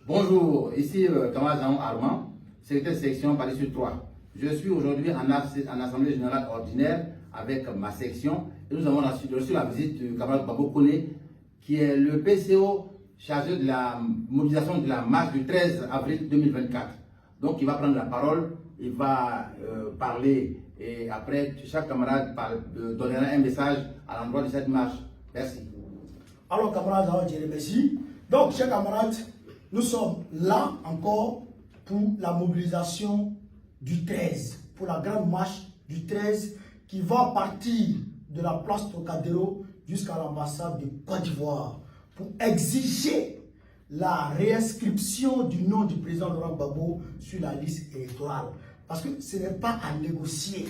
Bonjour, ici camarade Jean Armand, secrétaire de section Paris Sud 3. Je suis aujourd'hui en Assemblée Générale Ordinaire avec ma section et nous avons reçu la visite du camarade Babo Koné qui est le PCO chargé de la mobilisation de la marche du 13 avril 2024. Donc il va prendre la parole, il va parler et après chaque camarade donnera un message à l'endroit de cette marche. Merci. Alors camarades, je vous remercie. Donc chers camarades, nous sommes là encore pour la mobilisation du 13, pour la grande marche du 13 qui va partir de la place Trocadéro jusqu'à l'ambassade de Côte d'Ivoire pour exiger la réinscription du nom du président Laurent Gbagbo sur la liste électorale. Parce que ce n'est pas à négocier.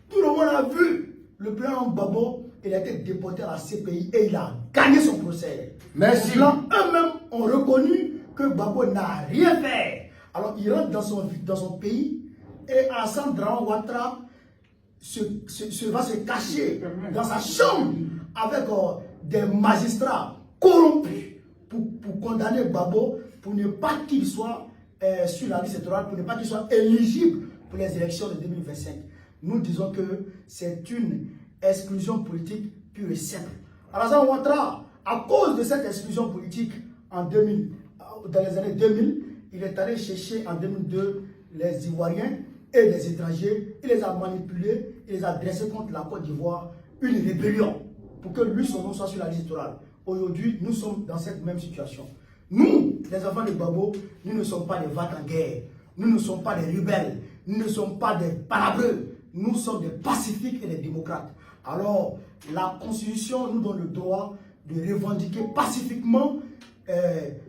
Tout le monde a vu le président Gbagbo, il a été déporté à la CPI et il a gagné son procès. Merci. Eux-mêmes ont reconnu que Gbagbo n'a rien fait. Alors il rentre dans son pays et Alassane Dramane Ouattara va se cacher dans sa chambre avec des magistrats corrompus pour condamner Gbagbo, pour ne pas qu'il soit sur la liste électorale, pour ne pas qu'il soit éligible pour les élections de 2025. Nous disons que c'est une exclusion politique pure et simple. Alassane Ouattara, à cause de cette exclusion politique dans les années 2000, il est allé chercher en 2002 les Ivoiriens et les étrangers, il les a manipulés, il les a dressés contre la Côte d'Ivoire, une rébellion pour que lui, son nom soit sur la liste électorale. Aujourd'hui, nous sommes dans cette même situation. Nous, les enfants de Gbagbo, nous ne sommes pas des va-t-en-guerre, nous ne sommes pas des rebelles, nous ne sommes pas des palabreux, nous sommes des pacifiques et des démocrates. Alors, la Constitution nous donne le droit de revendiquer pacifiquement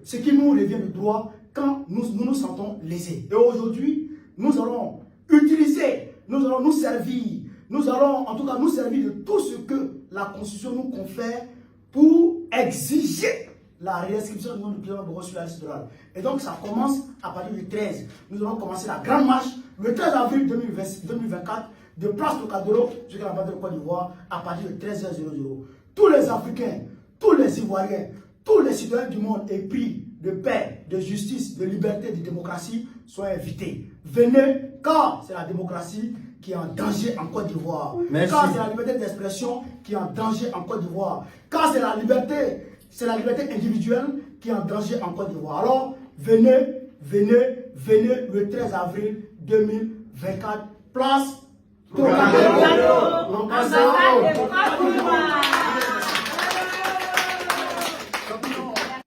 ce qui nous revient de droit quand nous nous sentons lésés. Et aujourd'hui, nous allons utiliser, nous allons nous servir, nous allons en tout cas nous servir de tout ce que la Constitution nous confère pour exiger la réinscription du nom du président Gbagbo sur la liste électorale. Et donc ça commence à partir du 13. Nous allons commencer la grande marche le 13 avril 2024 de place Trocadéro jusqu'à la base de Côte d'Ivoire à partir de 13h00. Tous les Africains, tous les Ivoiriens, tous les citoyens du monde épris de paix, de justice, de liberté, de démocratie sont invités. Venez quand c'est la démocratie qui est en danger en Côte d'Ivoire. Quand c'est la liberté d'expression qui est en danger en Côte d'Ivoire. Quand c'est la liberté individuelle qui est en danger en Côte d'Ivoire. Alors, venez le 13 avril 2024, place Trocadéro.